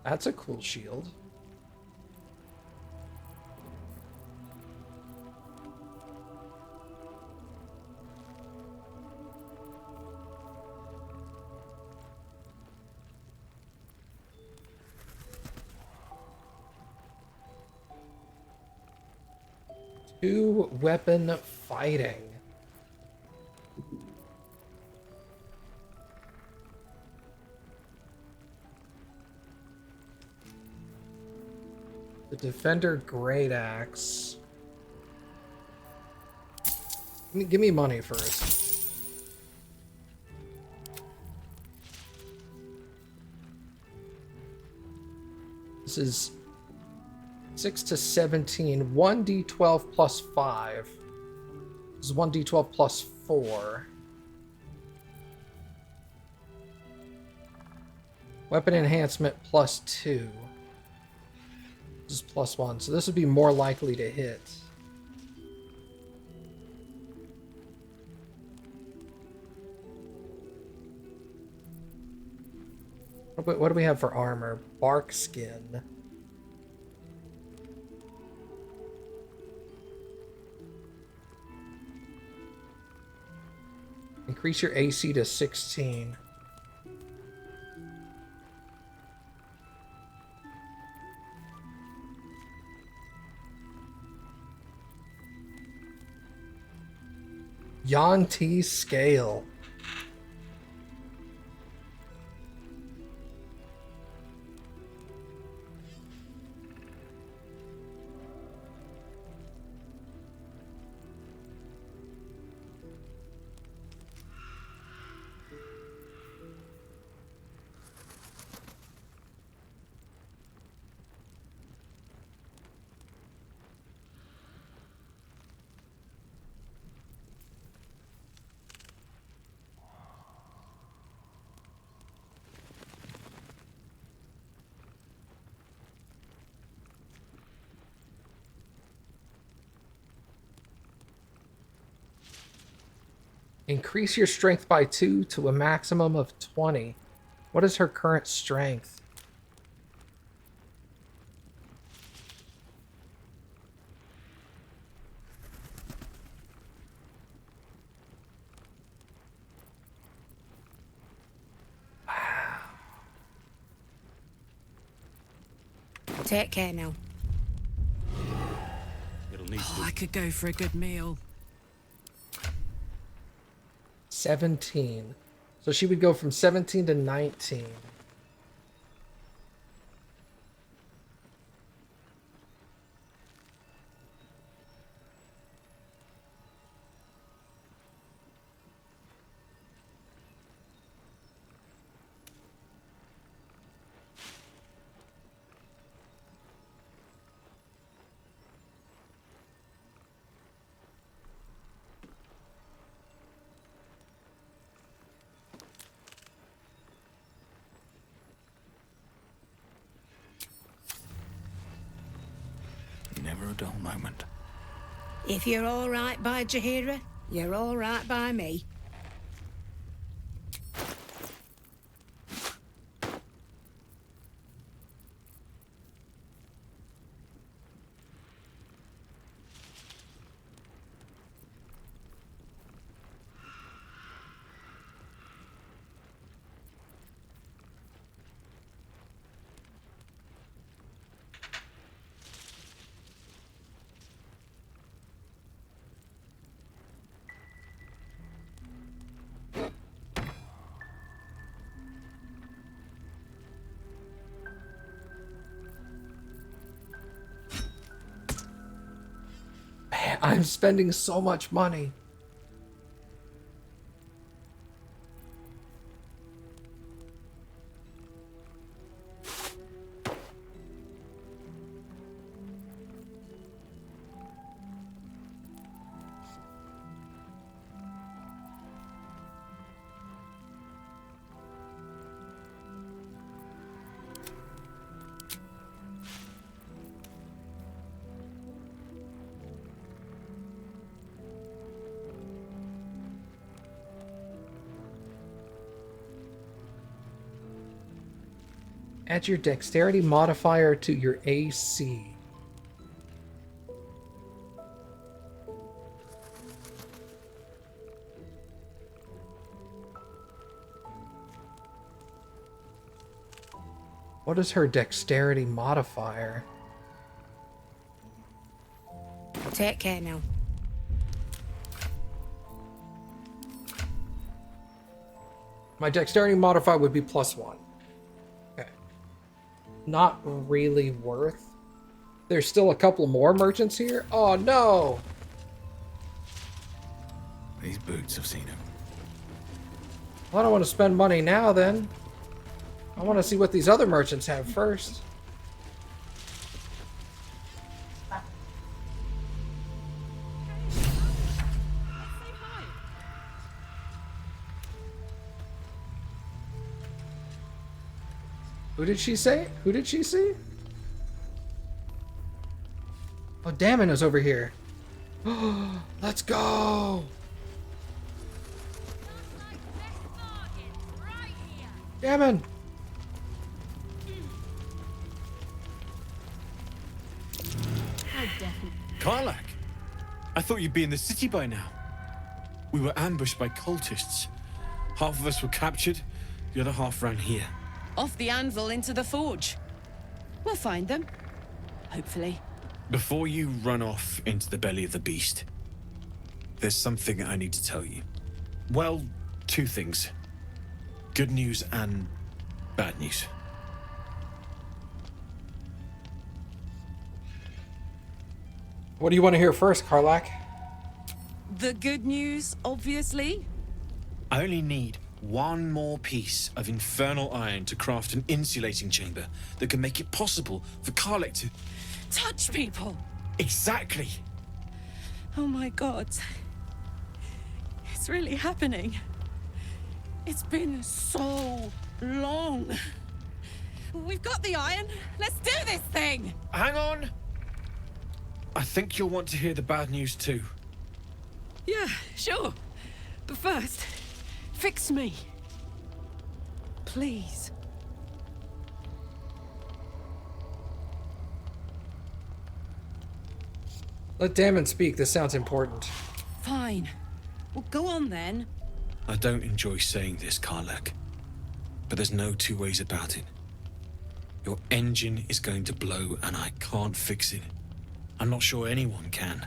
That's a cool shield. Two weapon fighting. The Defender Great Axe. Give me money first. This is 6 to 17. 1d12 plus 5. This is 1d12 plus 4. Weapon enhancement plus 2. This is plus 1, so this would be more likely to hit. What do we have for armor? Bark skin. Increase your AC to 16. Yanti scale. Increase your strength by 2 to a maximum of 20. What is her current strength? Take care now. It'll need Oh, I could go for a good meal. 17. So she would go from 17 to 19. never a dull moment. If you're all right by Jaheira, you're all right by me. I'm spending so much money. Add your dexterity modifier to your AC. What is her dexterity modifier? Take care now. My dexterity modifier would be +1. Okay. Not really worth. There's still a couple more merchants here. Oh no! These boots have seen him. Well, I don't want to spend money now then. I want to see what these other merchants have first. Who did she say? Who did she see? Oh, Damon is over here. Let's go! Damon! Karlak! I thought you'd be in the city by now. We were ambushed by cultists. Half of us were captured, the other half ran here. Off the anvil into the forge. We'll find them. Hopefully. Before you run off into the belly of the beast, there's something I need to tell you. Well, two things. Good news and bad news. What do you want to hear first, Karlak? The good news, obviously. I only need one more piece of infernal iron to craft an insulating chamber that can make it possible for Karlak to... Touch people! Exactly! Oh my god. It's really happening. It's been so long. We've got the iron. Let's do this thing! Hang on! I think you'll want to hear the bad news too. Yeah, sure. But first, fix me. Please. Let Damon speak. This sounds important. Fine. Well, go on then. I don't enjoy saying this, Karlak, but there's no two ways about it. Your engine is going to blow and I can't fix it. I'm not sure anyone can.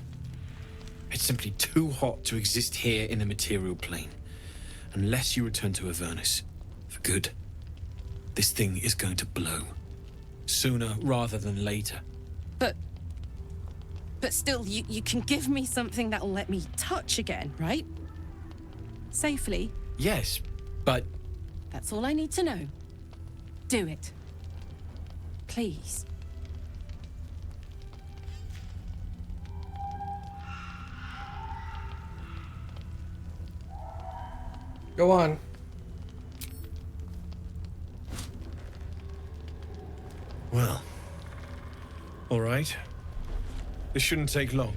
It's simply too hot to exist here in the material plane. Unless you return to Avernus for good, this thing is going to blow. Sooner rather than later. But still, you can give me something that'll let me touch again, right? Safely. Yes, but... That's all I need to know. Do it. Please. Go on. Well, all right. This shouldn't take long.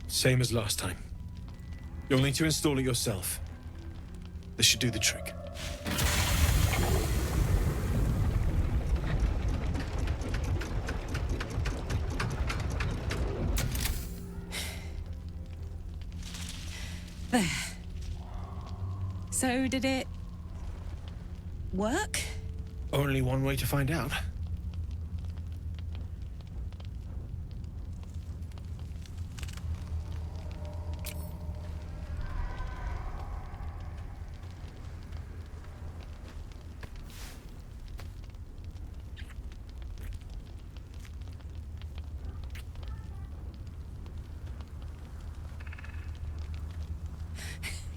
Same as last time. You'll need to install it yourself. This should do the trick. There. So did it work? Only one way to find out.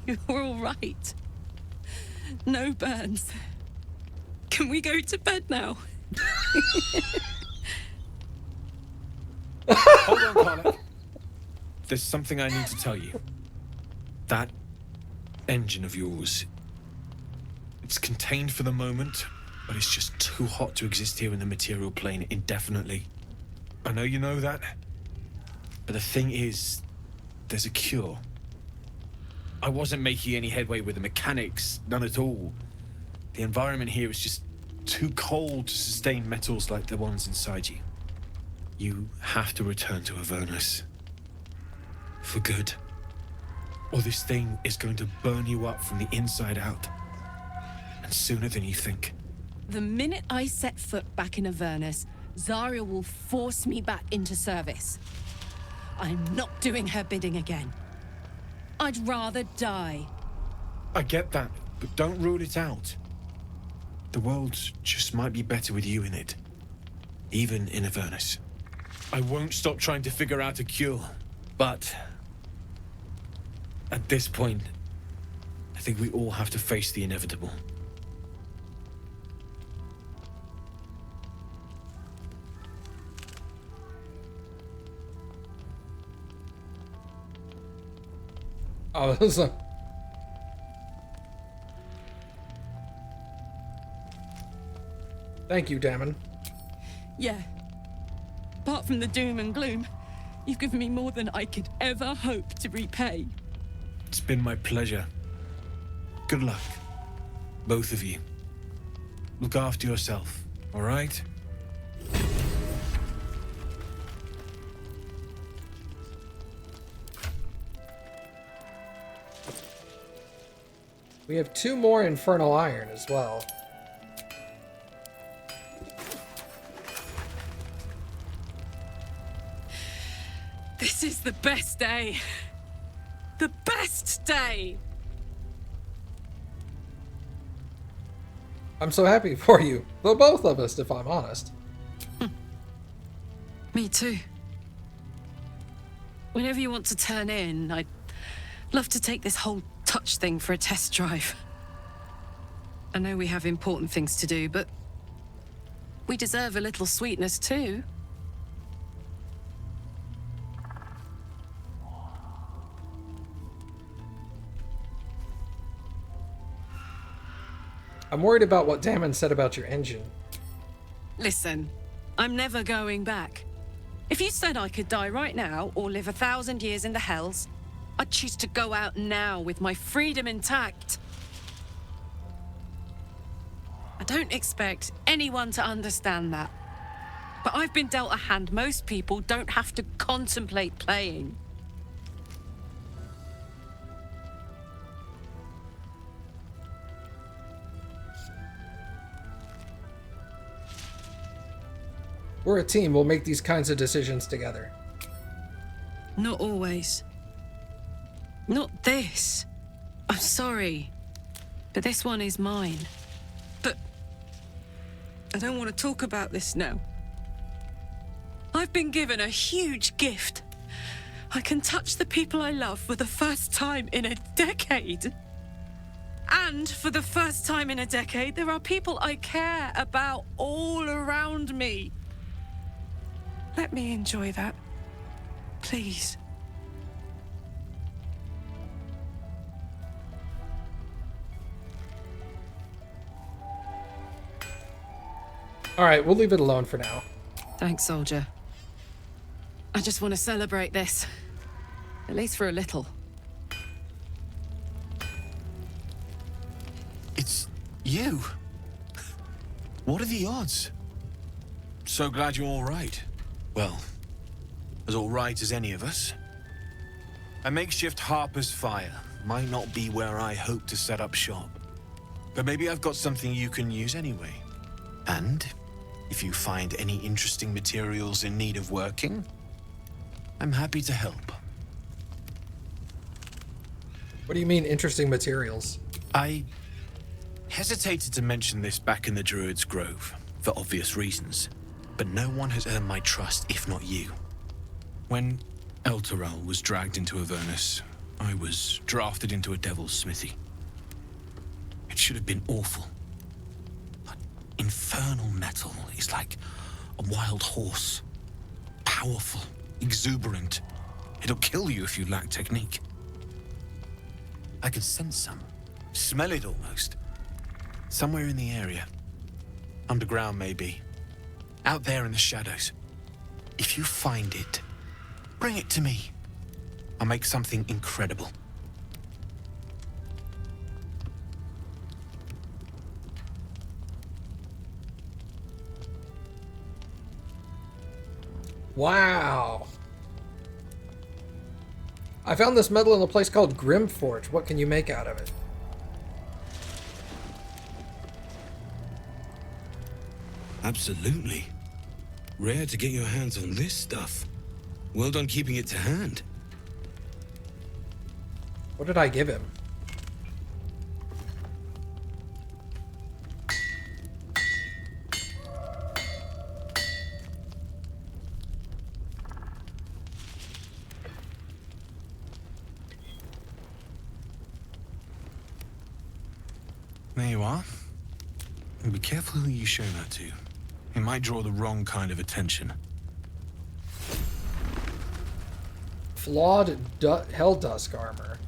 You're all right. No burns. Can we go to bed now? Hold on, Karlak. There's something I need to tell you. That engine of yours, It's contained for the moment, but it's just too hot to exist here in the material plane indefinitely. I know you know that, but the thing is, there's a cure. I wasn't making any headway with the mechanics, none at all. The environment here is just too cold to sustain metals like the ones inside you. You have to return to Avernus. For good. Or this thing is going to burn you up from the inside out. And sooner than you think. The minute I set foot back in Avernus, Zarya will force me back into service. I'm not doing her bidding again. I'd rather die. I get that, but don't rule it out. The world just might be better with you in it. Even in Avernus. I won't stop trying to figure out a cure, but at this point, I think we all have to face the inevitable. Oh, this is a... Thank you, Damon. Yeah. Apart from the doom and gloom, you've given me more than I could ever hope to repay. It's been my pleasure. Good luck, both of you. Look after yourself, all right? We have 2 more Infernal Iron as well. This is the best day. The best day! I'm so happy for you. The both of us, if I'm honest. Me too. Whenever you want to turn in, I'd love to take this whole touch thing for a test drive. I know we have important things to do, but we deserve a little sweetness too. I'm worried about what Damon said about your engine. Listen, I'm never going back. If you said I could die right now or live 1,000 years in the hells, I'd choose to go out now with my freedom intact. I don't expect anyone to understand that. But I've been dealt a hand most people don't have to contemplate playing. We're a team. We'll make these kinds of decisions together. Not always. Not this. I'm sorry. But this one is mine. But I don't want to talk about this now. I've been given a huge gift. I can touch the people I love for the first time in a decade. And for the first time in a decade, there are people I care about all around me. Let me enjoy that. Please. Alright, we'll leave it alone for now. Thanks, soldier. I just want to celebrate this. At least for a little. It's you. What are the odds? So glad you're all right. Well, as all right as any of us. A makeshift Harper's Fire might not be where I hope to set up shop. But maybe I've got something you can use anyway. And if you find any interesting materials in need of working, I'm happy to help. What do you mean, interesting materials? I hesitated to mention this back in the Druid's Grove, for obvious reasons. But no one has earned my trust, if not you. When Elturel was dragged into Avernus, I was drafted into a devil's smithy. It should have been awful. But infernal metal is like a wild horse. Powerful, exuberant. It'll kill you if you lack technique. I could sense some, smell it almost. Somewhere in the area. Underground, maybe. Out there in the shadows. If you find it, bring it to me. I'll make something incredible. Wow. I found this metal in a place called Grimforge. What can you make out of it? Absolutely. Rare to get your hands on this stuff. Well done keeping it to hand. What did I give him? There you are. And be careful who you show that to. It might draw the wrong kind of attention. Flawed Hell Dusk armor.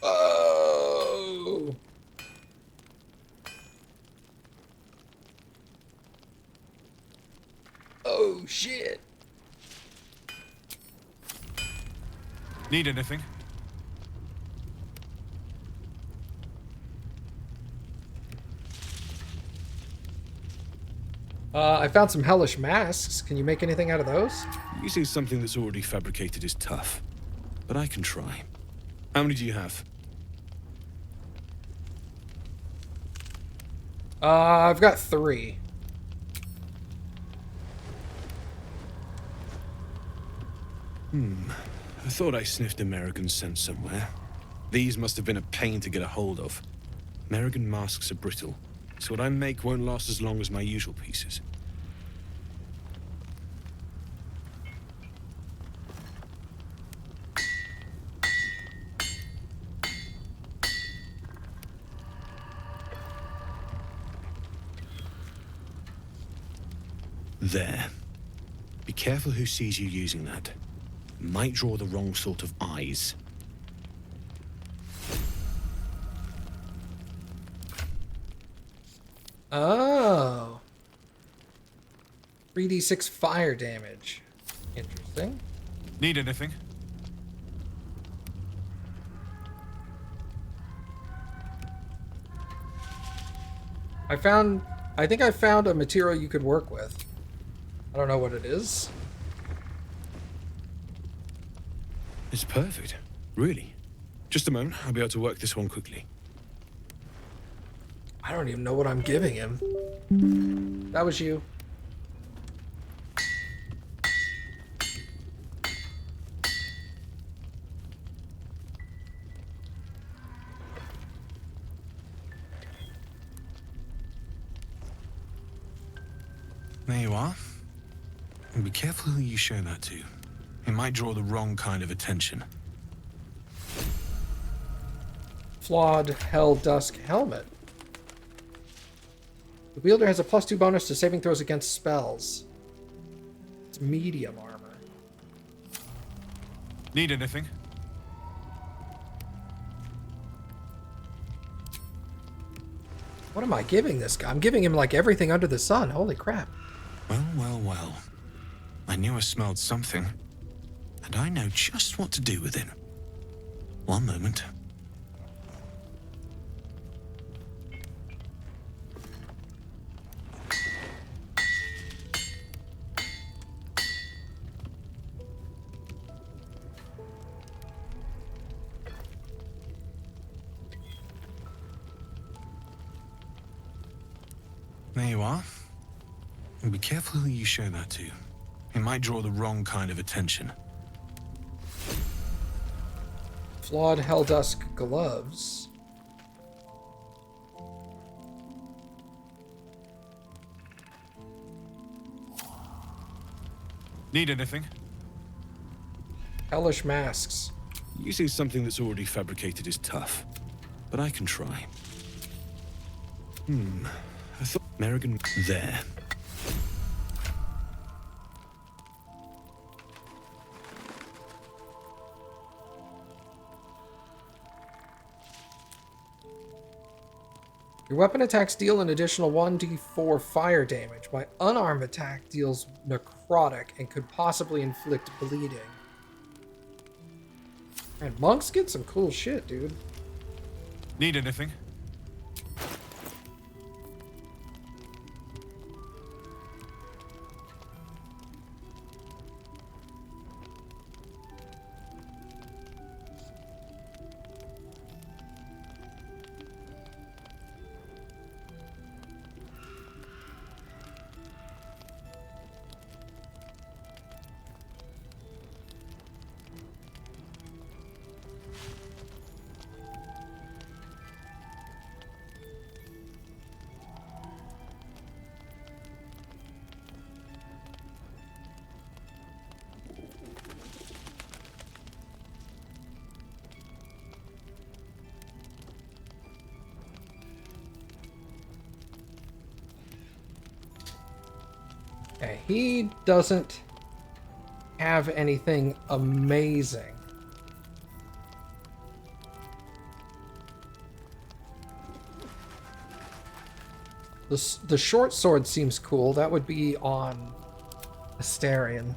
Oh. Oh shit. Need anything? I found some hellish masks. Can you make anything out of those? Using something that's already fabricated is tough, but I can try. How many do you have? I've got 3. I thought I sniffed American scent somewhere. These must have been a pain to get a hold of. American masks are brittle, so what I make won't last as long as my usual pieces. There. Be careful who sees you using that. Might draw the wrong sort of eyes. Oh. 3d6 fire damage. Interesting. Need anything? I think I found a material you could work with. I don't know what it is. It's perfect. Really. Just a moment, I'll be able to work this one quickly. I don't even know what I'm giving him. That was you. There you are. And be careful who you show that to. It might draw the wrong kind of attention. Flawed Hell Dusk helmet. The wielder has a +2 bonus to saving throws against spells. It's medium armor. Need anything? What am I giving this guy? I'm giving him like everything under the sun. Holy crap. Well, well, well. I knew I smelled something. And I know just what to do with it. One moment. There you are. And be careful who you show that to. It might draw the wrong kind of attention. Flawed Hell Dusk gloves. Need anything? Hellish masks. Using something that's already fabricated is tough, but I can try. I thought American... There. Your weapon attacks deal an additional 1d4 fire damage. My unarmed attack deals necrotic and could possibly inflict bleeding. Man, monks get some cool shit, dude. Need anything? Okay, he doesn't have anything amazing. The short sword seems cool. That would be on Astarion.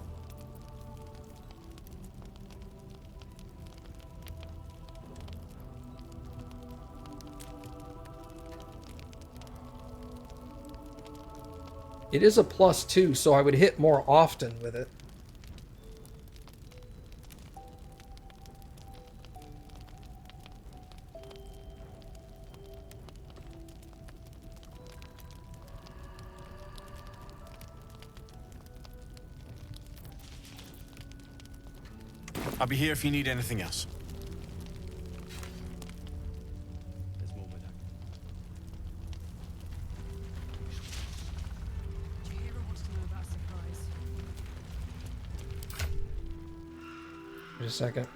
It is a +2, so I would hit more often with it. I'll be here if you need anything else. Jaheira wants to know about surprise. Wait a second.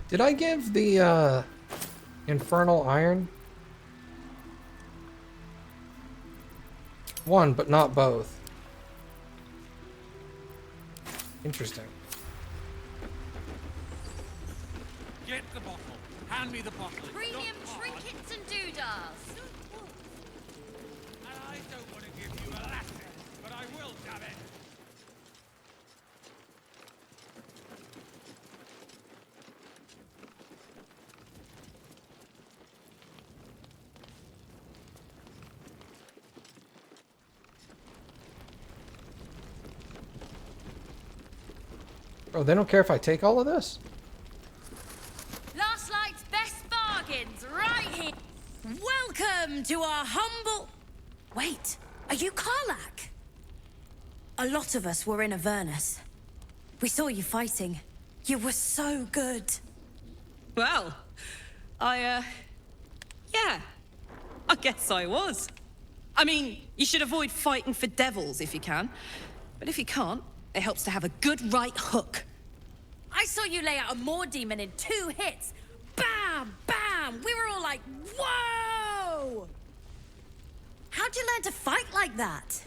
Did I give the Infernal Iron? One, but not both. Interesting. Get the bottle. Hand me the bottle. It's Premium not hard. trinkets and doodahs. And I don't want to give you a lesson, but I will, damn it. Oh, they don't care if I take all of this? Last night's best bargains right here. Welcome to our humble... Wait, are you Karlach? A lot of us were in Avernus. We saw you fighting. You were so good. Well, yeah, I guess I was. I mean, you should avoid fighting for devils if you can. But if you can't, it helps to have a good right hook. I saw you lay out a Moor demon in 2 hits. Bam, bam! We were all like, whoa! How'd you learn to fight like that?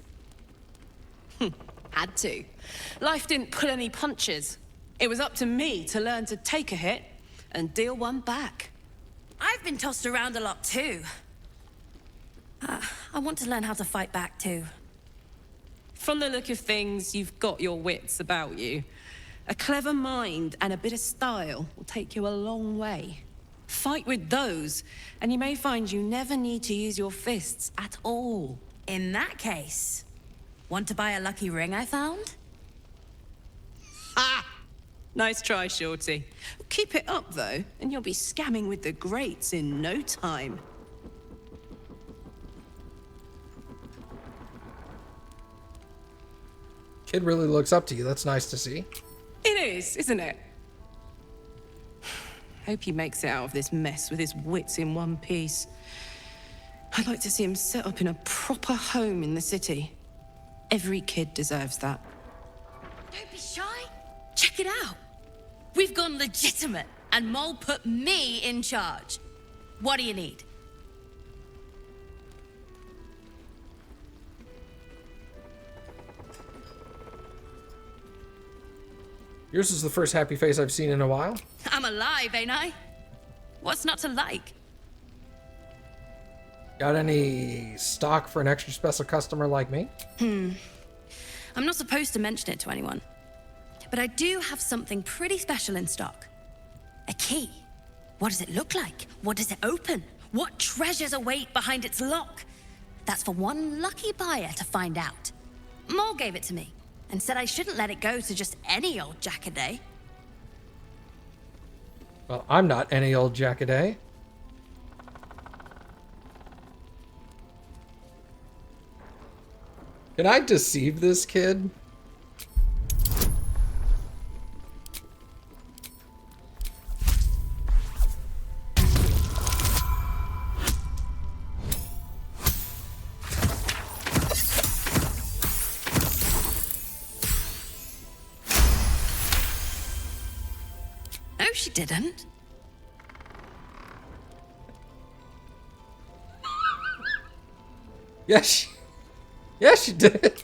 Had to. Life didn't pull any punches. It was up to me to learn to take a hit and deal one back. I've been tossed around a lot too. I want to learn how to fight back too. From the look of things, you've got your wits about you. A clever mind and a bit of style will take you a long way. Fight with those, and you may find you never need to use your fists at all. In that case, want to buy a lucky ring I found? Ah! Nice try, Shorty. Keep it up, though, and you'll be scamming with the greats in no time. Kid really looks up to you. That's nice to see. It is, isn't it? Hope he makes it out of this mess with his wits in one piece. I'd like to see him set up in a proper home in the city. Every kid deserves that. Don't be shy. Check it out. We've gone legitimate, and Mole put me in charge. What do you need? Yours is the first happy face I've seen in a while. I'm alive, ain't I? What's not to like? Got any stock for an extra special customer like me? I'm not supposed to mention it to anyone, but I do have something pretty special in stock. A key. What does it look like? What does it open? What treasures await behind its lock? That's for one lucky buyer to find out. Mole gave it to me and said I shouldn't let it go to just any old jackaday. Well, I'm not any old jackaday. Can I deceive this kid? No, she didn't. Yes, yes, you did.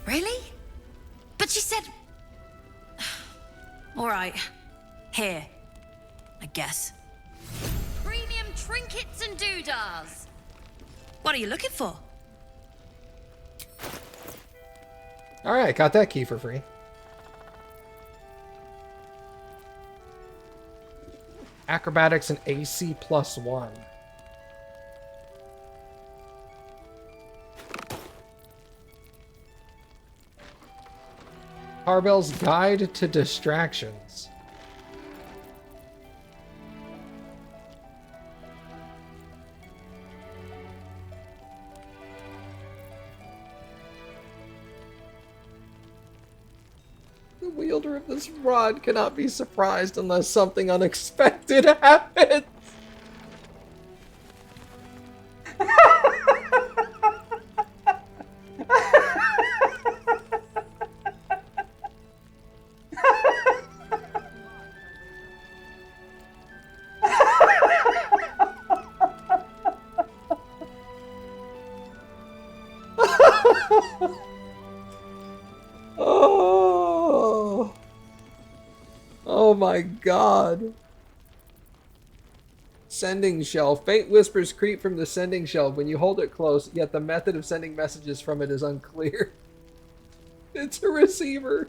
Really? But she said... All right. Here. I guess. Premium trinkets and doodahs. What are you looking for? All right, got that key for free. Acrobatics and AC +1. Harbell's Guide to Distractions. The wielder of this rod cannot be surprised unless something unexpected happens. Oh. Oh my god. Sending shelf. Faint whispers creep from the sending shelf when you hold it close, yet the method of sending messages from it is unclear. It's a receiver.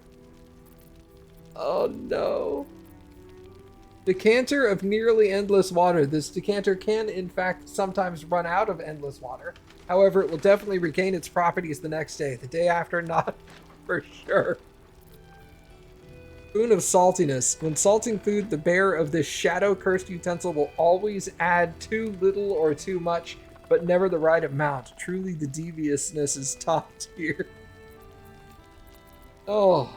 Oh no. Decanter of nearly endless water. This decanter can, in fact, sometimes run out of endless water. However, it will definitely regain its properties the next day. The day after, not for sure. Spoon of saltiness. When salting food, the bearer of this shadow-cursed utensil will always add too little or too much, but never the right amount. Truly, the deviousness is top tier. Oh.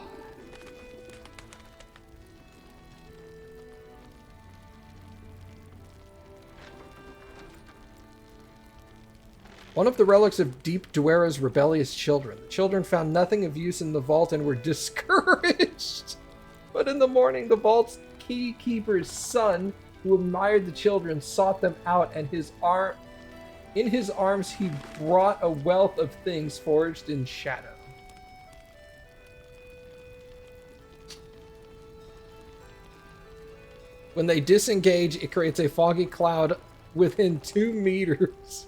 One of the relics of Deep Duera's rebellious children. The children found nothing of use in the vault and were discouraged. But in the morning, the vault's keykeeper's son, who admired the children, sought them out, and in his arms he brought a wealth of things forged in shadow. When they disengage, it creates a foggy cloud within 2 meters.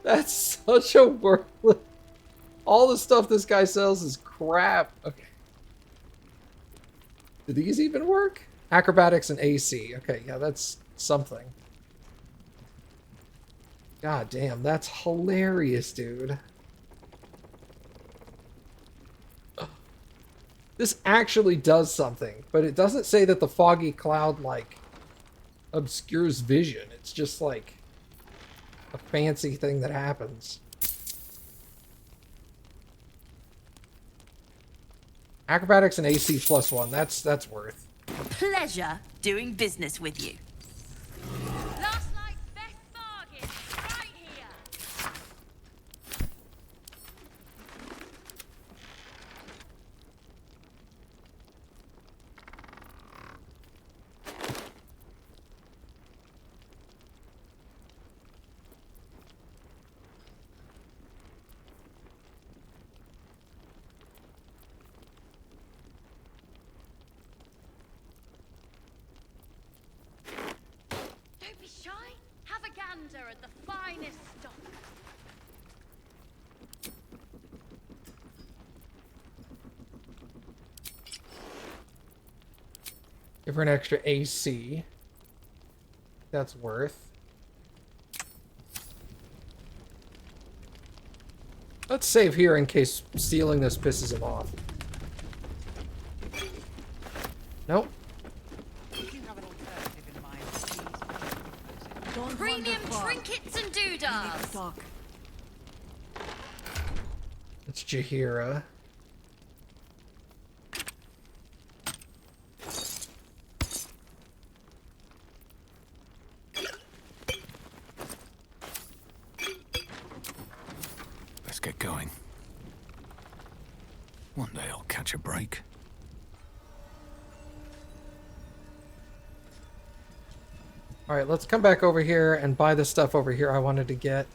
That's such a worthless... All the stuff this guy sells is crap. Okay. Do these even work? Acrobatics and AC. Okay, yeah, that's something. God damn, that's hilarious, dude. This actually does something, but it doesn't say that the foggy cloud, like, obscures vision. It's just, like, a fancy thing that happens. Acrobatics and AC +1. That's worth. Pleasure doing business with you. Last night's best bargain, right here. Don't be shy. Have a gander at the finest stock. Give her an extra AC. That's worth. Let's save here in case stealing this pisses him off. Nope. Premium trinkets and doodads. It's Jaheira. Let's get going. One day I'll catch a break. Alright, let's come back over here and buy the stuff over here I wanted to get.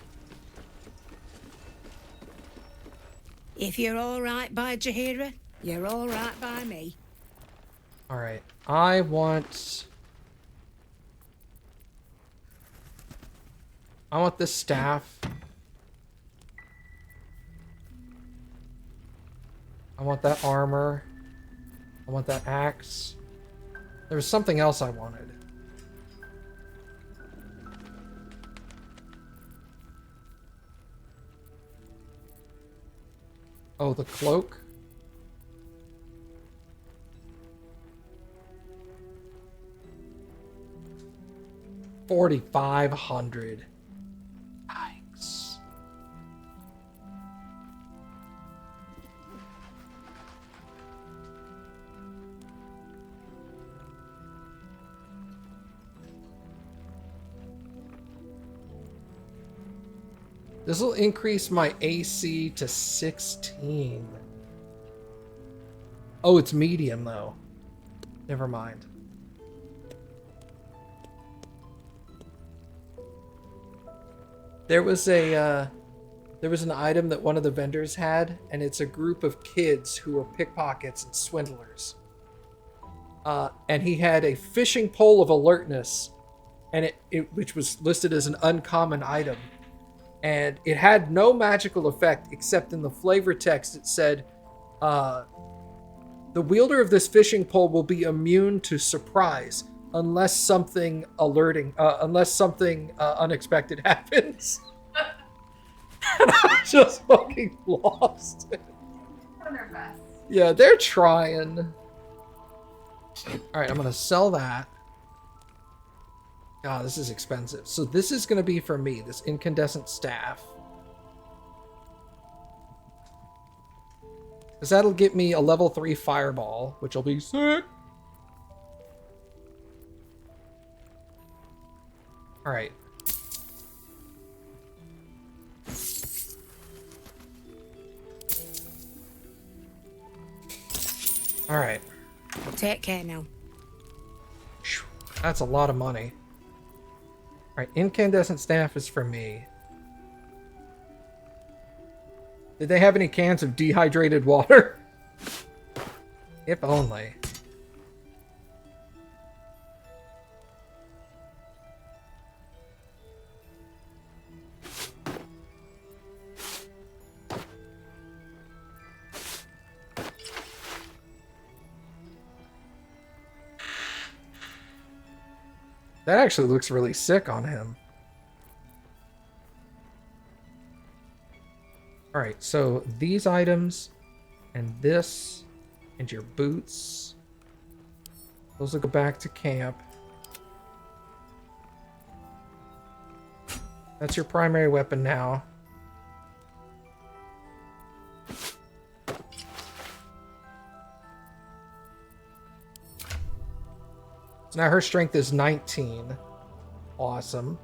If you're all right by Jaheira, you're all right by me. Alright, I want this staff. I want that armor. I want that axe. There was something else I wanted. Oh, the cloak? $4,500. Yikes. This will increase my AC to 16. Oh, it's medium though. Never mind. There was an item that one of the vendors had, and it's a group of kids who are pickpockets and swindlers. And he had a fishing pole of alertness, and which was listed as an uncommon item. And it had no magical effect, except in the flavor text it said, the wielder of this fishing pole will be immune to surprise unless something unexpected happens. And I just fucking lost it. Yeah, they're trying. Alright, I'm gonna sell that. God, this is expensive. So this is going to be for me, this incandescent staff. Because that'll get me a level 3 fireball, which will be sick. Alright. Alright. Take care now. That's a lot of money. Alright, incandescent staff is for me. Did they have any cans of dehydrated water? If only. That actually looks really sick on him. Alright, so these items and this and your boots. Those will go back to camp. That's your primary weapon now. So now her strength is 19. Awesome.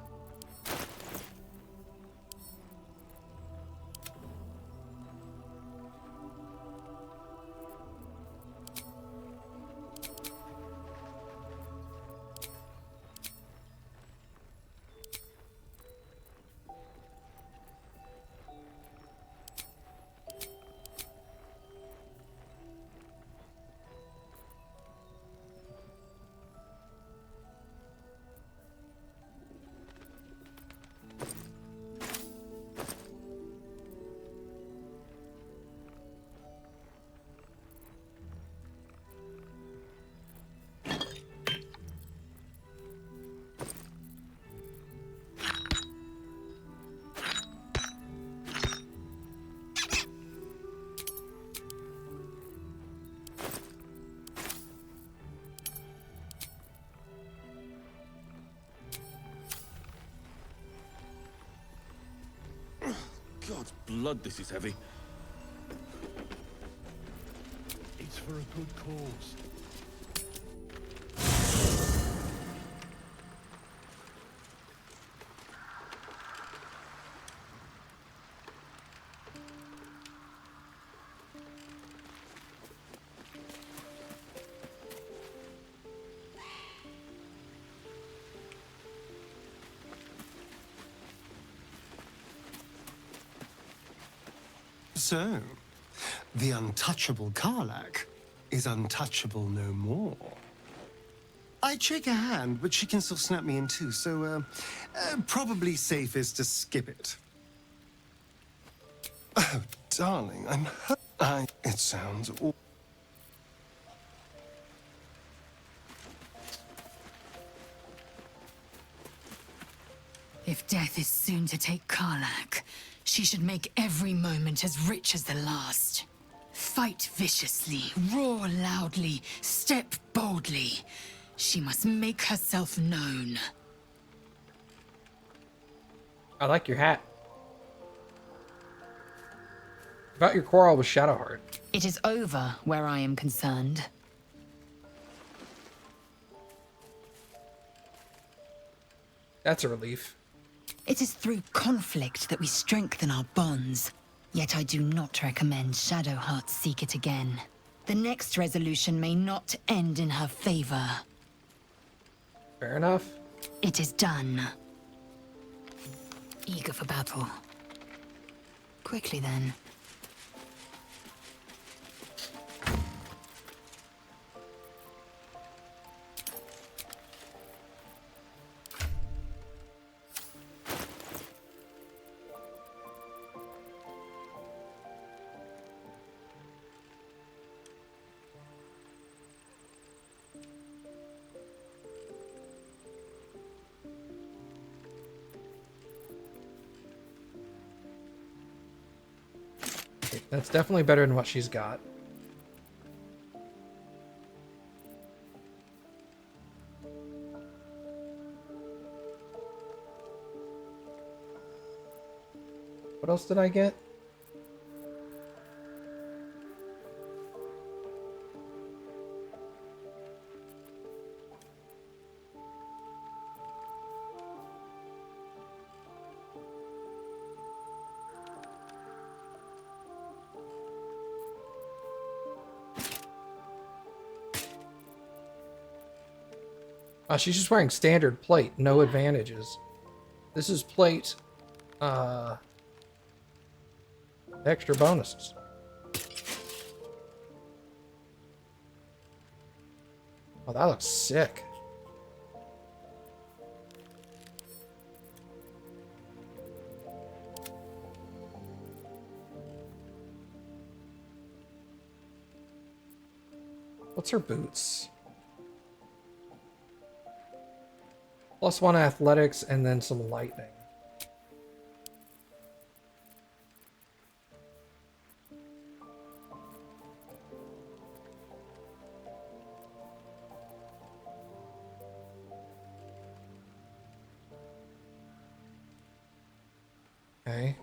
God's blood, this is heavy. It's for a good cause. So, the untouchable Karlak is untouchable no more. I'd shake her hand, but she can still snap me in two, so probably safest to skip it. Oh, darling, I'm hurt. It sounds awful. If death is soon to take Karlak, she should make every moment as rich as the last. Fight viciously, roar loudly, step boldly. She must make herself known. I like your hat. About your quarrel with Shadowheart. It is over where I am concerned. That's a relief. It is through conflict that we strengthen our bonds. Yet I do not recommend Shadowheart seek it again. The next resolution may not end in her favor. Fair enough. It is done. Eager for battle. Quickly then. That's definitely better than what she's got. What else did I get? She's just wearing standard plate, no advantages. This is plate, extra bonuses. Oh, that looks sick. What's her boots? +1 athletics and then some lightning. Okay.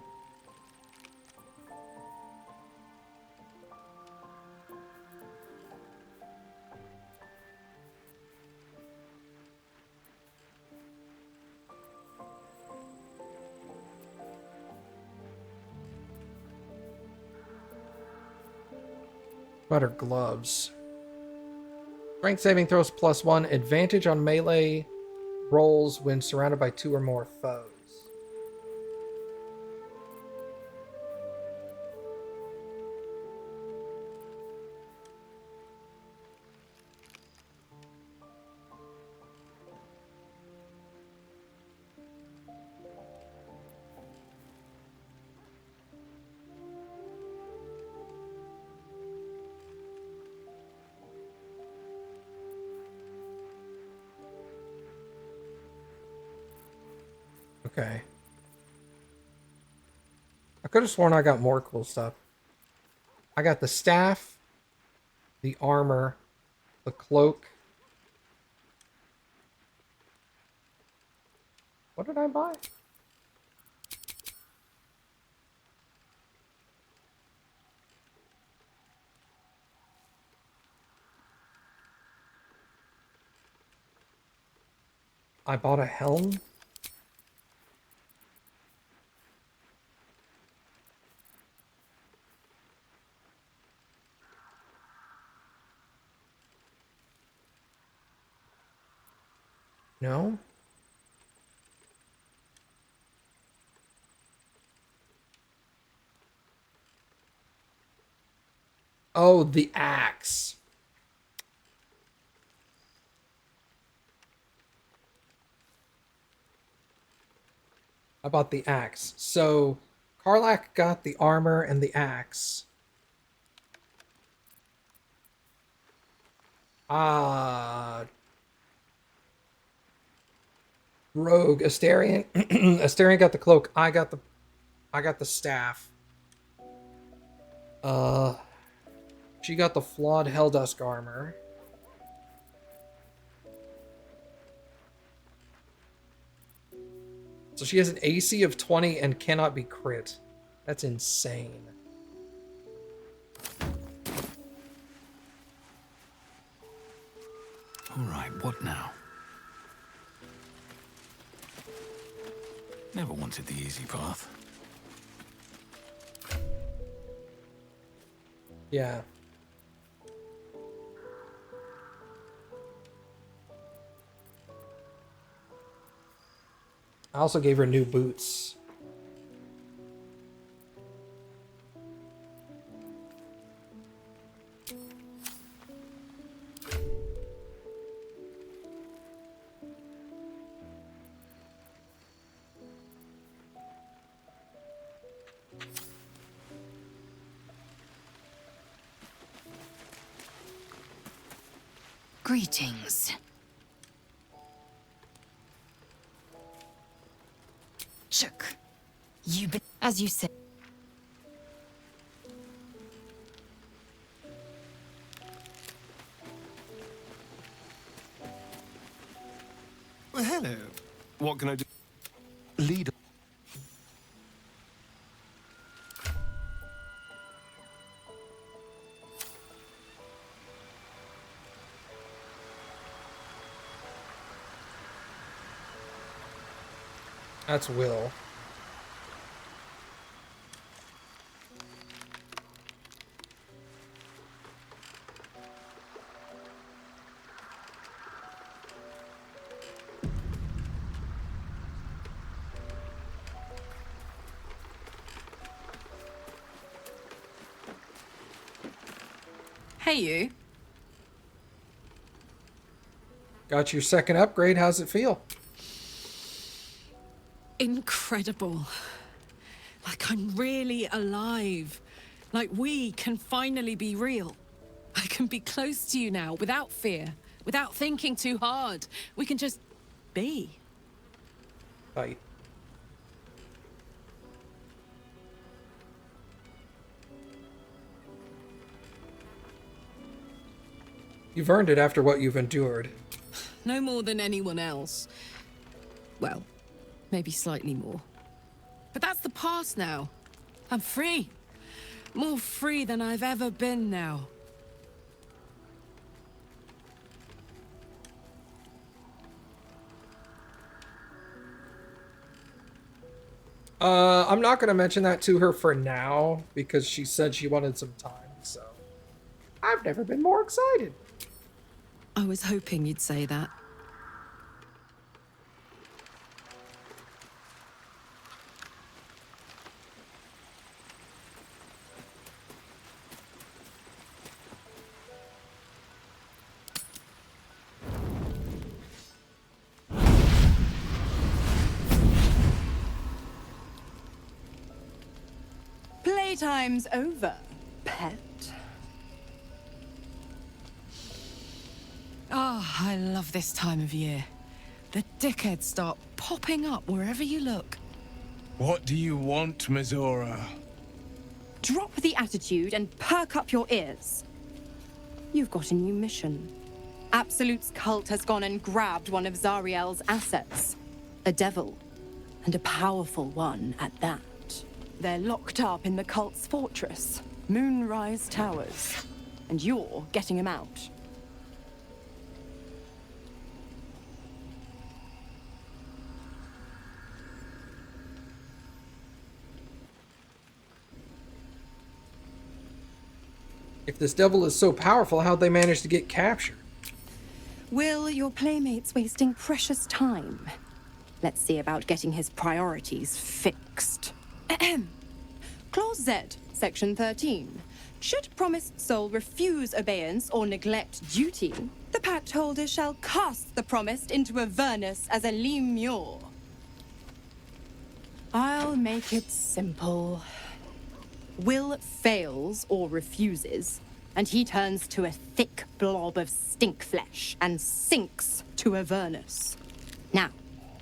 Better gloves. Strength saving throws +1. Advantage on melee rolls when surrounded by 2 or more foes. Okay. I could have sworn I got more cool stuff. I got the staff, the armor, the cloak. What did I buy? I bought a helm. No? Oh, the axe. I bought the axe. So, Karlach got the armor and the axe. Rogue, Asterion. Asterion got the cloak. I got the staff. She got the flawed Helldusk armor. So she has an AC of 20 and cannot be crit. That's insane. All right, what now? Never wanted the easy path. Yeah. I also gave her new boots. Greetings. Chuck, you been as you said. Well, hello. What can I do? Lead. That's Will. Hey, you. Got your second upgrade. How's it feel? Incredible. Like I'm really alive. Like we can finally be real. I can be close to you now without fear, without thinking too hard. We can just be. Tight. You've earned it after what you've endured. No more than anyone else. Well, maybe slightly more. But that's the past now. I'm free. More free than I've ever been now. I'm not going to mention that to her for now, because she said she wanted some time, so... I've never been more excited. I was hoping you'd say that. Playtime's over, pet. Ah, I love this time of year. The dickheads start popping up wherever you look. What do you want, Mizora? Drop the attitude and perk up your ears. You've got a new mission. Absolute's cult has gone and grabbed one of Zariel's assets. A devil, and a powerful one at that. They're locked up in the cult's fortress, Moonrise Towers, and you're getting him out. If this devil is so powerful, how'd they manage to get captured? Will, your playmate's wasting precious time. Let's see about getting his priorities fixed. Clause Z, Section 13. Should promised soul refuse obeyance or neglect duty, the pact holder shall cast the promised into Avernus as a lemure. I'll make it simple. Will fails or refuses, and he turns to a thick blob of stink flesh and sinks to Avernus. Now,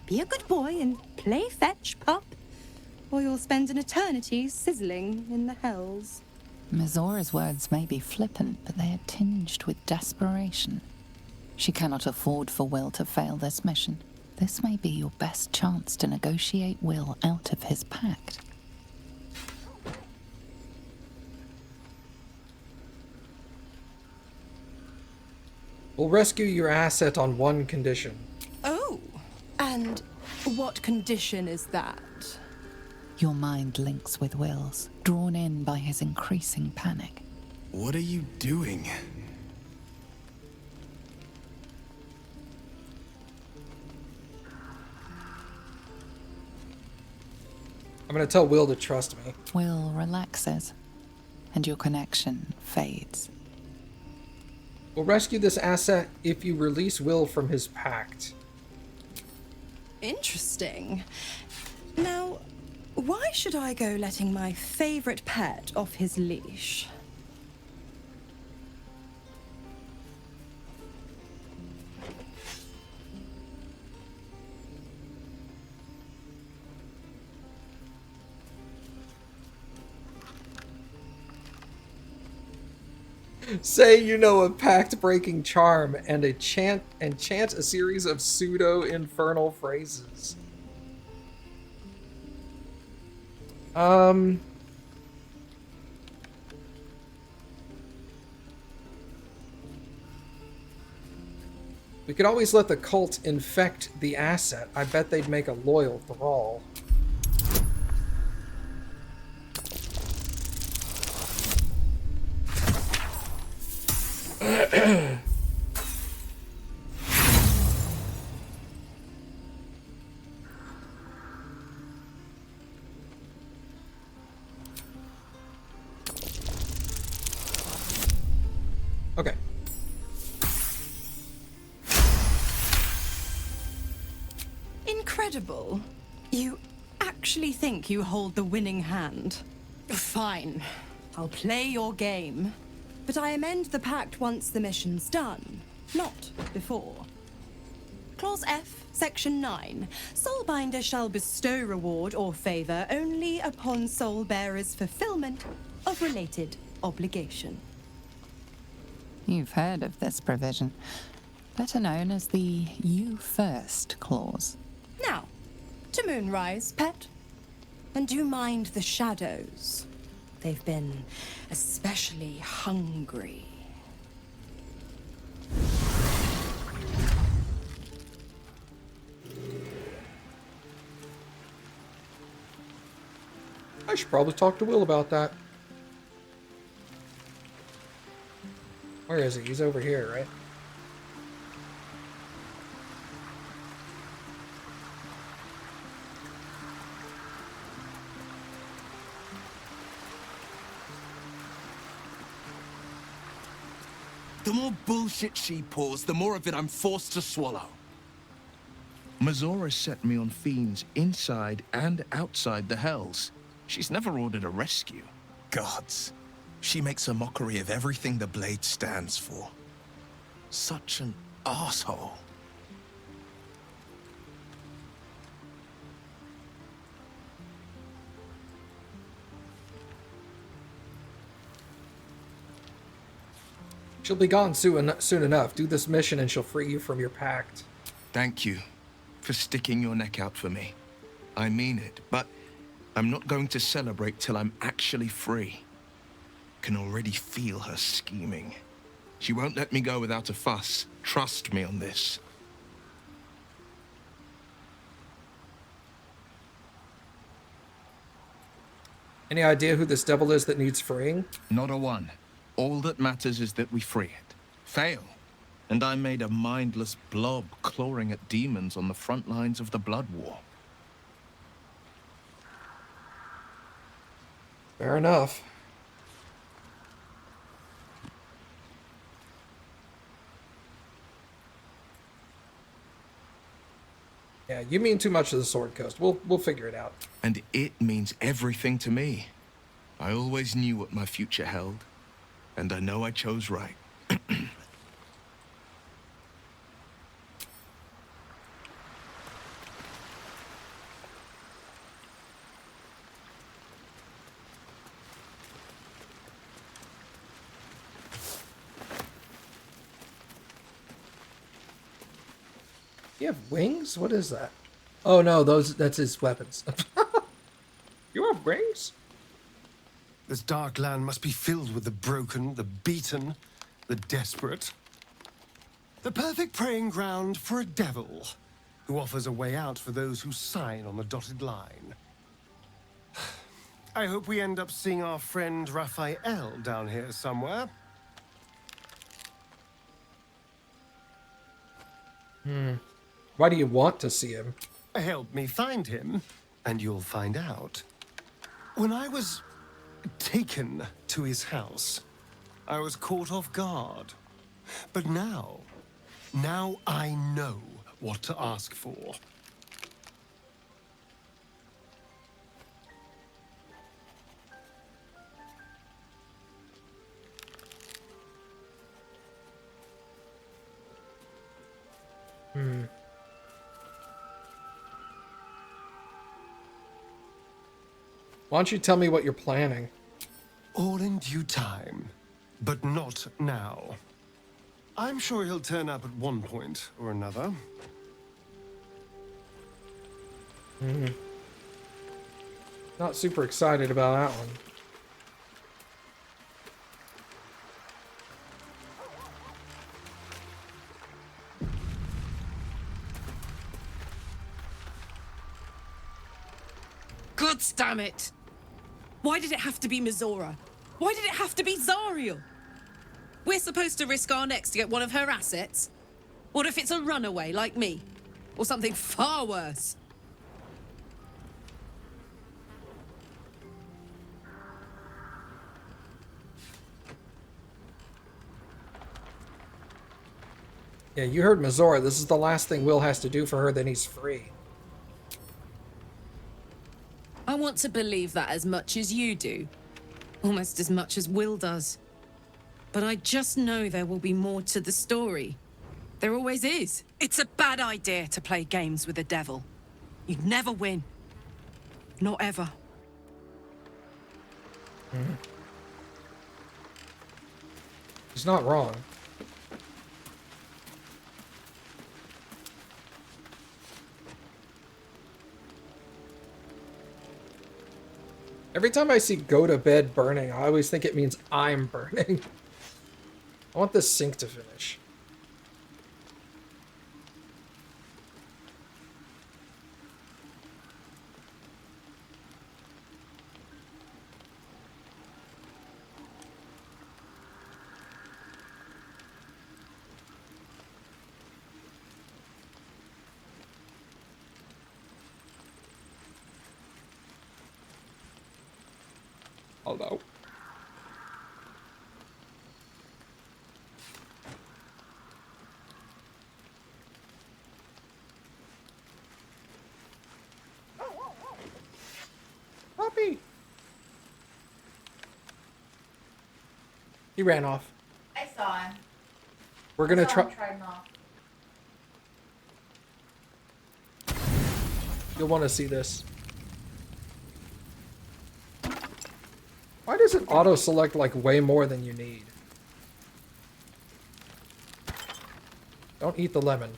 be a good boy and play fetch, pup, or you'll spend an eternity sizzling in the hells. Mizora's words may be flippant, but they are tinged with desperation. She cannot afford for Will to fail this mission. This may be your best chance to negotiate Will out of his pact. We'll rescue your asset on one condition. Oh, and what condition is that? Your mind links with Will's, drawn in by his increasing panic. What are you doing? I'm gonna tell Will to trust me. Will relaxes, and your connection fades. We'll rescue this asset if you release Will from his pact. Interesting. Now, why should I go letting my favorite pet off his leash? Say you know a pact-breaking charm and chant a series of pseudo-infernal phrases. We could always let the cult infect the asset. I bet they'd make a loyal thrall. Okay. Incredible. You actually think you hold the winning hand? Fine. I'll play your game. But I amend the pact once the mission's done, not before. Clause F, Section 9. Soulbinder shall bestow reward or favor only upon soul bearer's fulfillment of related obligation. You've heard of this provision, better known as the You First clause. Now, to Moonrise, pet. And do mind the shadows. They've been especially hungry. I should probably talk to Will about that. Where is he? He's over here, right? The more bullshit she pours, the more of it I'm forced to swallow. Mizora set me on fiends inside and outside the Hells. She's never ordered a rescue. Gods. She makes a mockery of everything the Blade stands for. Such an asshole. She'll be gone soon enough. Do this mission and she'll free you from your pact. Thank you for sticking your neck out for me. I mean it, but I'm not going to celebrate till I'm actually free. Can already feel her scheming. She won't let me go without a fuss. Trust me on this. Any idea who this devil is that needs freeing? Not a one. All that matters is that we free it. Fail, and I'm made a mindless blob clawing at demons on the front lines of the Blood War. Fair enough. Yeah, you mean too much to the Sword Coast. We'll figure it out. And it means everything to me. I always knew what my future held, and I know I chose right. You have wings? What is that? Oh no, that's his weapons. You have wings? This dark land must be filled with the broken, the beaten, the desperate. The perfect preying ground for a devil who offers a way out for those who sign on the dotted line. I hope we end up seeing our friend Raphael down here somewhere. Why do you want to see him? Help me find him, and you'll find out. When I was taken to his house, I was caught off guard. But now I know what to ask for. Why don't you tell me what you're planning? All in due time, but not now. I'm sure he'll turn up at one point or another. Not super excited about that one. God damn it! Why did it have to be Mizora? Why did it have to be Zariel? We're supposed to risk our necks to get one of her assets? What if it's a runaway like me? Or something far worse? Yeah, you heard Mizora. This is the last thing Will has to do for her, then he's free. I want to believe that as much as you do. Almost as much as Will does. But I just know there will be more to the story. There always is. It's a bad idea to play games with the devil. You'd never win. Not ever. He's not wrong. Every time I see go to bed burning, I always think it means I'm burning. I want this sink to finish. Although. Puppy! He ran off. I saw him. We're gonna try. You'll want to see this. Why does it auto-select like way more than you need? Don't eat the lemon.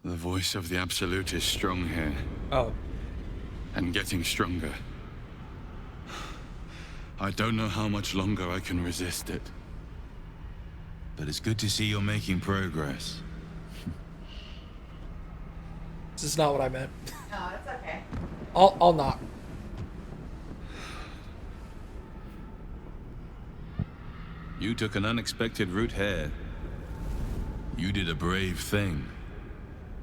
The voice of the Absolute is strong here. Oh. And getting stronger. I don't know how much longer I can resist it. But it's good to see you're making progress. This is not what I meant. No, it's okay. I'll knock. You took an unexpected route here. You did a brave thing.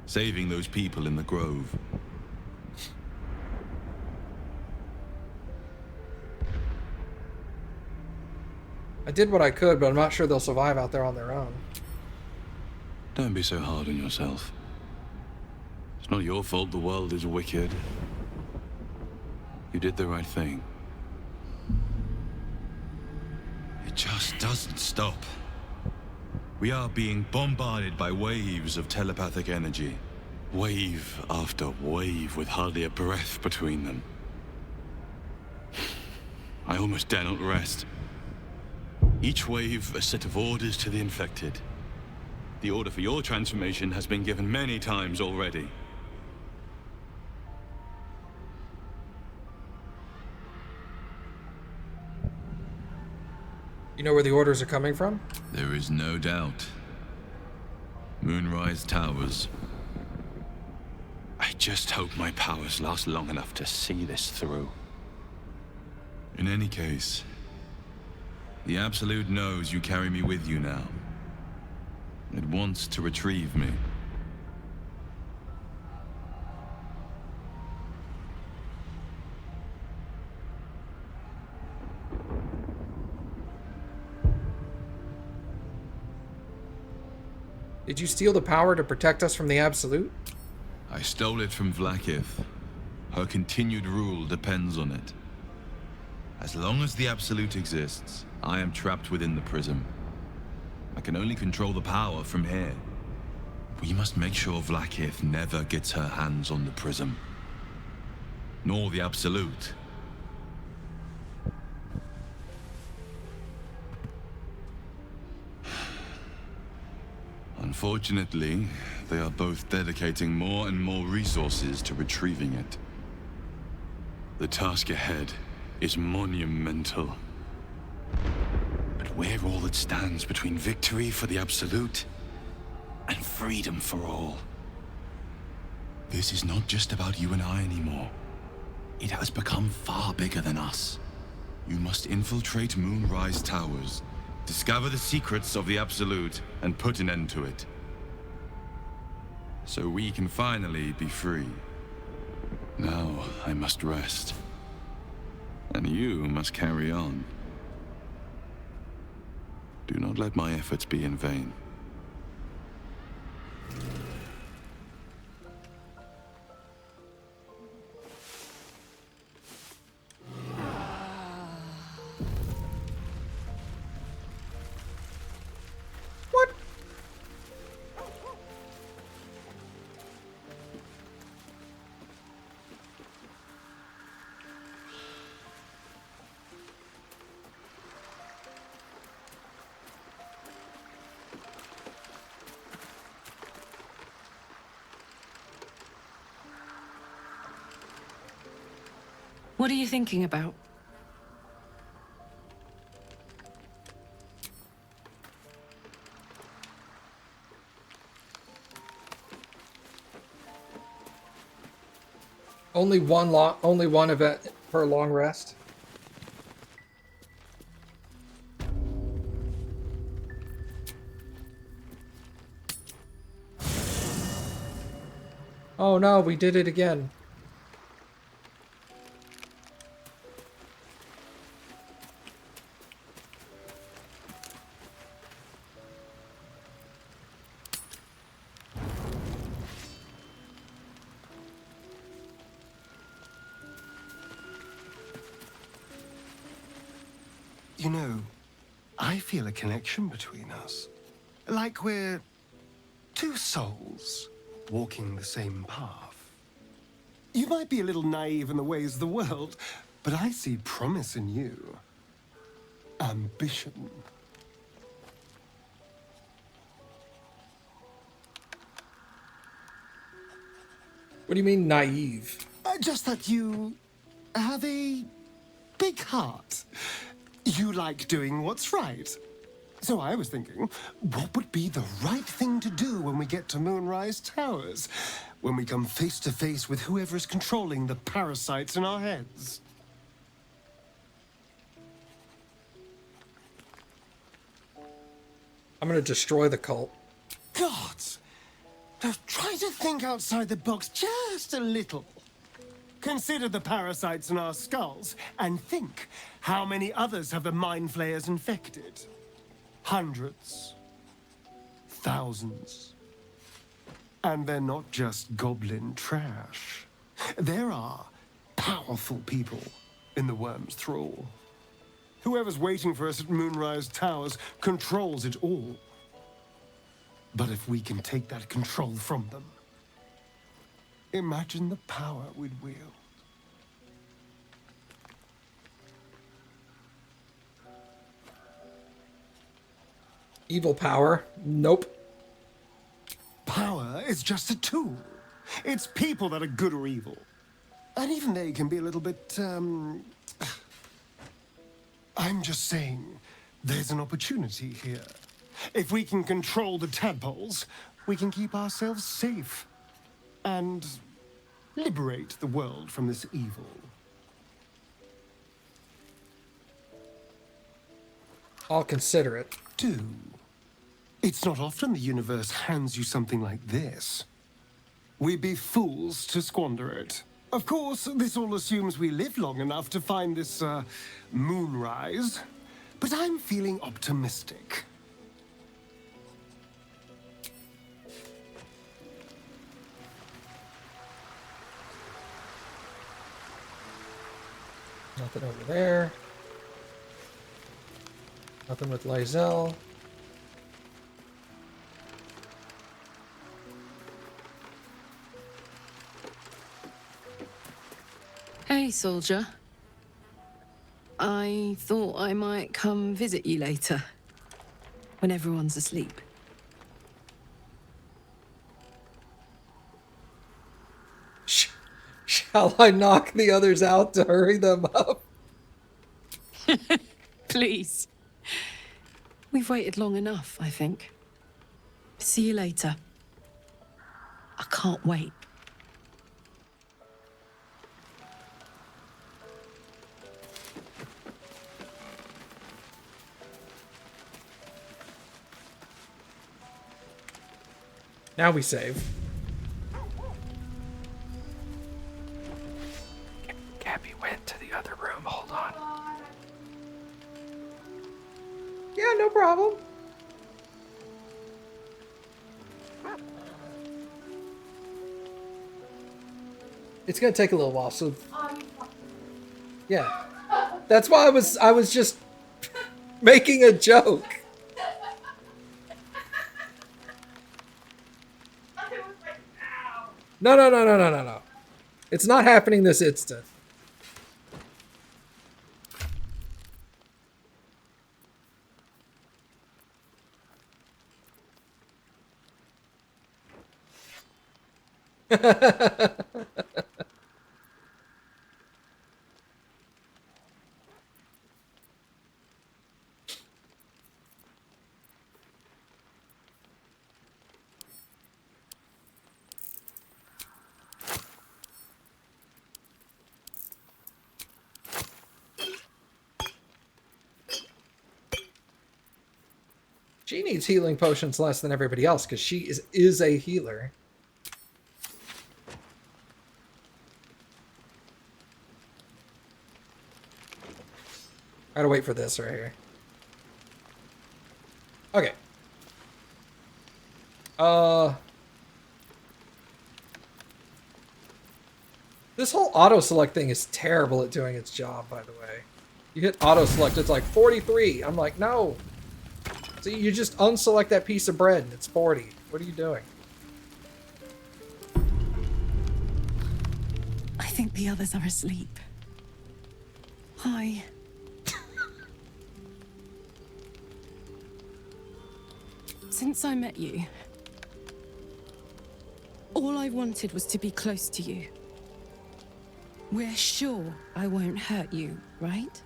Saving those people in the grove. I did what I could, but I'm not sure they'll survive out there on their own. Don't be so hard on yourself. It's not your fault the world is wicked. You did the right thing. It just doesn't stop. We are being bombarded by waves of telepathic energy. Wave after wave with hardly a breath between them. I almost dare not rest. Each wave a set of orders to the infected. The order for your transformation has been given many times already. You know where the orders are coming from? There is no doubt. Moonrise Towers. I just hope my powers last long enough to see this through. In any case, the Absolute knows you carry me with you now. It wants to retrieve me. Did you steal the power to protect us from the Absolute? I stole it from Vlaakith. Her continued rule depends on it. As long as the Absolute exists, I am trapped within the prism. I can only control the power from here. We must make sure Vlaakith never gets her hands on the prism. Nor the Absolute. Unfortunately, they are both dedicating more and more resources to retrieving it. The task ahead is monumental. But we're all that stands between victory for the Absolute and freedom for all. This is not just about you and I anymore. It has become far bigger than us. You must infiltrate Moonrise Towers, discover the secrets of the Absolute, and put an end to it. So we can finally be free. Now I must rest. And you must carry on. Do not let my efforts be in vain. What are you thinking about? Only one event per long rest. Oh no, we did it again. You know, I feel a connection between us. Like we're two souls walking the same path. You might be a little naive in the ways of the world, but I see promise in you. Ambition. What do you mean naive? Just that you have a big heart. You like doing what's right. So I was thinking, what would be the right thing to do when we get to Moonrise Towers? When we come face to face with whoever is controlling the parasites in our heads? I'm gonna destroy the cult. God! Now try to think outside the box just a little. Consider the parasites in our skulls, and think how many others have the mind flayers infected. Hundreds. Thousands. And they're not just goblin trash. There are powerful people in the worm's thrall. Whoever's waiting for us at Moonrise Towers controls it all. But if we can take that control from them, imagine the power we'd wield. Evil power? Nope. Power is just a tool. It's people that are good or evil. And even they can be a little bit, I'm just saying, there's an opportunity here. If we can control the tadpoles, we can keep ourselves safe. And liberate the world from this evil. I'll consider it. Do. It's not often the universe hands you something like this. We'd be fools to squander it. Of course, this all assumes we live long enough to find this, moonrise. But I'm feeling optimistic. Nothing over there. Nothing with Lae'Zel. Hey, soldier. I thought I might come visit you later, when everyone's asleep. Shall I knock the others out to hurry them up? Please. We've waited long enough, I think. See you later. I can't wait. Now we save. Gabby went to the other room. Hold on. Yeah, no problem. It's gonna take a little while, so yeah. That's why I was just making a joke. No. It's not happening this instant. She needs healing potions less than everybody else because she is a healer. Gotta wait for this right here. Okay. This whole auto-select thing is terrible at doing its job, by the way. You hit auto-select, it's like 43. I'm like, no. See, you just unselect that piece of bread and it's 40. What are you doing? I think the others are asleep. Hi. Since I met you, all I wanted was to be close to you. We're sure I won't hurt you, right?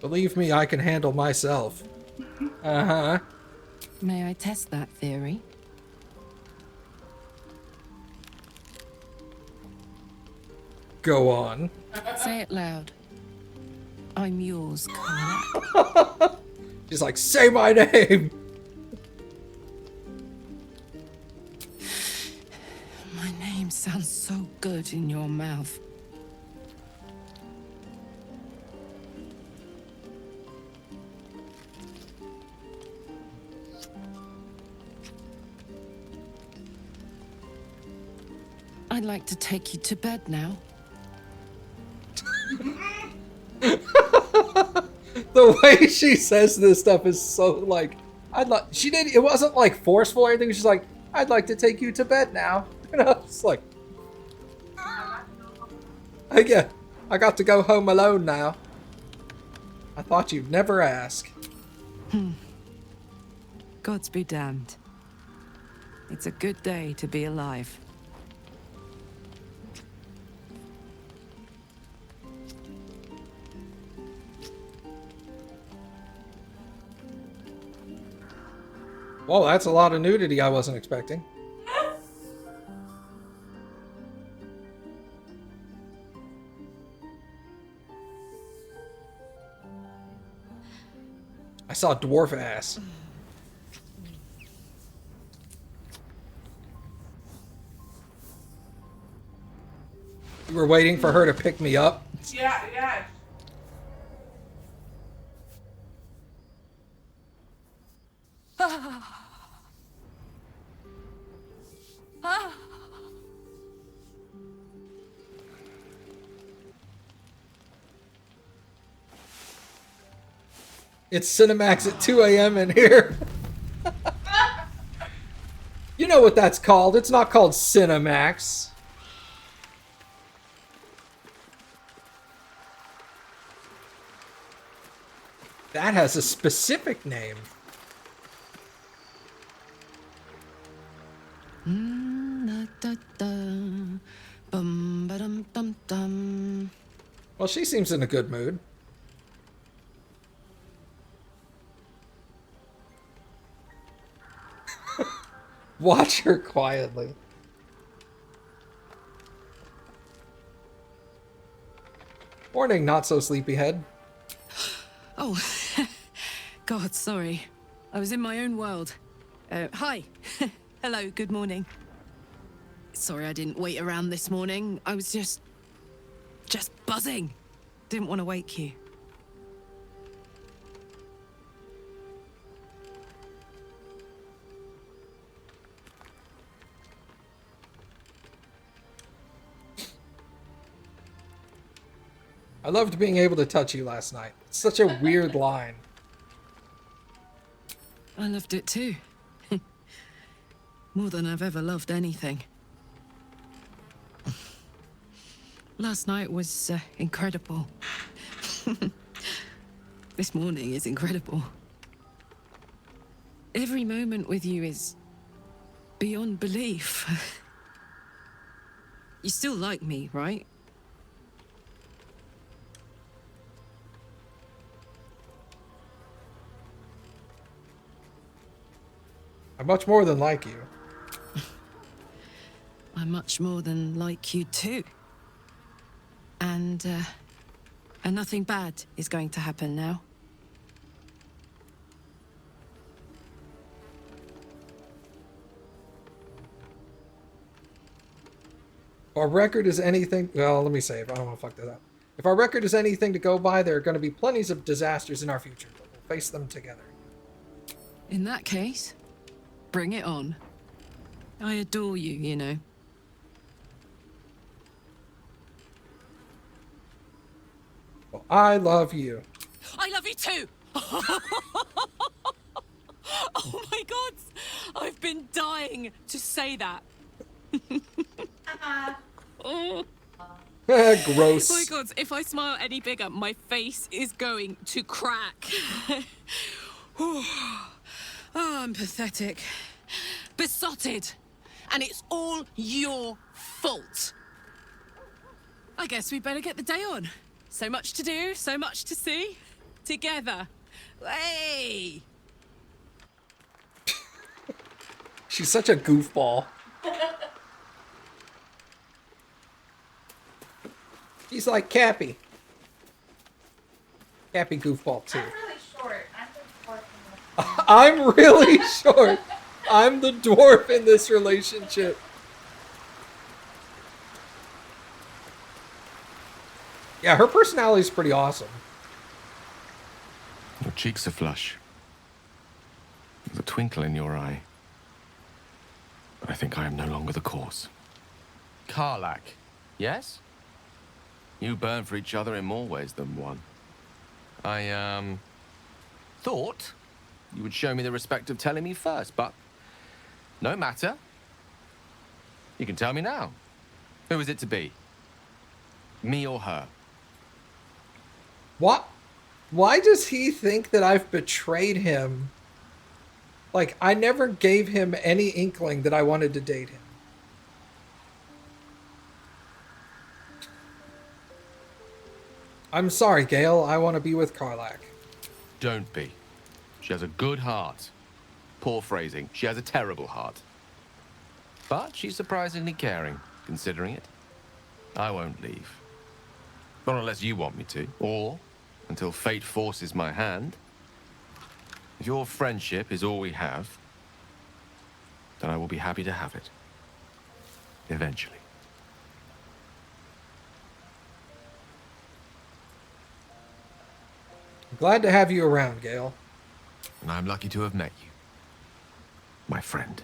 Believe me, I can handle myself. Uh-huh. May I test that theory? Go on. Say it loud. I'm yours, Carla. She's like, say my name! My name sounds so good in your mouth. I'd like to take you to bed now. The way she says this stuff is so like, it wasn't like forceful or anything. She's like, I'd like to take you to bed now. And I was like, yeah, I got to go home alone now. I thought you'd never ask. Gods be damned. It's a good day to be alive. Whoa, that's a lot of nudity I wasn't expecting. I saw dwarf ass. You were waiting for her to pick me up? Yeah, yeah. It's Cinemax at 2 a.m. in here. You know what that's called. It's not called Cinemax. That has a specific name. Well, she seems in a good mood. Watch her quietly. Morning, not so sleepyhead. Oh, God, sorry. I was in my own world. Hi. Hello, good morning. Sorry I didn't wait around this morning. I was just buzzing. Didn't want to wake you. I loved being able to touch you last night. It's such a weird line. I loved it too. More than I've ever loved anything. Last night was incredible. This morning is incredible. Every moment with you is beyond belief. You still like me, right? I'm much more than like you. I'm much more than like you too. And nothing bad is going to happen now. Our record is anything... Well, let me save. I don't want to fuck that up. If our record is anything to go by, there are going to be plenty of disasters in our future, but we'll face them together. In that case, bring it on. I adore you, you know. Well, I love you. I love you too! Oh my god! I've been dying to say that. Oh. Gross. Oh my god, if I smile any bigger, my face is going to crack. Oh, I'm pathetic. Besotted. And it's all your fault. I guess we better get the day on. So much to do, so much to see. Together. Hey! She's such a goofball. He's like Cappy. Cappy goofball too. I'm really short. I'm really short. I'm I'm the dwarf in this. the dwarf in this relationship. Yeah, her personality's pretty awesome. Your cheeks are flush. There's a twinkle in your eye. But I think I am no longer the cause. Karlach, yes? You burn for each other in more ways than one. I, thought you would show me the respect of telling me first, but no matter. You can tell me now. Who is it to be? Me or her? What? Why does he think that I've betrayed him? Like, I never gave him any inkling that I wanted to date him. I'm sorry, Gale. I want to be with Karlach. Don't be. She has a good heart. Poor phrasing. She has a terrible heart. But she's surprisingly caring, considering it. I won't leave. Not unless you want me to, or until fate forces my hand. If your friendship is all we have, then I will be happy to have it. Eventually. I'm glad to have you around, Gale. And I'm lucky to have met you, my friend.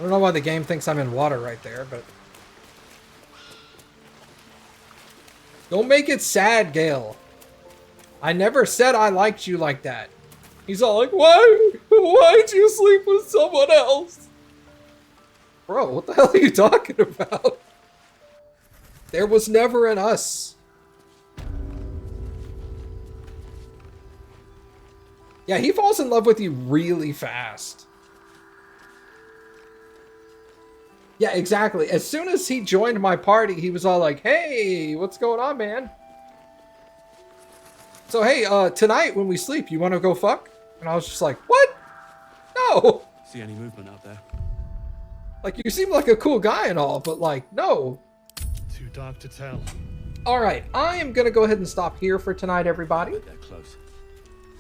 I don't know why the game thinks I'm in water right there, but... Don't make it sad, Gale. I never said I liked you like that. He's all like, why'd you sleep with someone else? Bro, what the hell are you talking about? There was never an us. Yeah, he falls in love with you really fast. Yeah, exactly. As soon as he joined my party, he was all like, hey, what's going on, man? So, hey, tonight when we sleep, you want to go fuck? And I was just like, what? No! See any movement out there? Like, you seem like a cool guy and all, but like, no. Too dark to tell. All right, I am going to go ahead and stop here for tonight, everybody. They're close.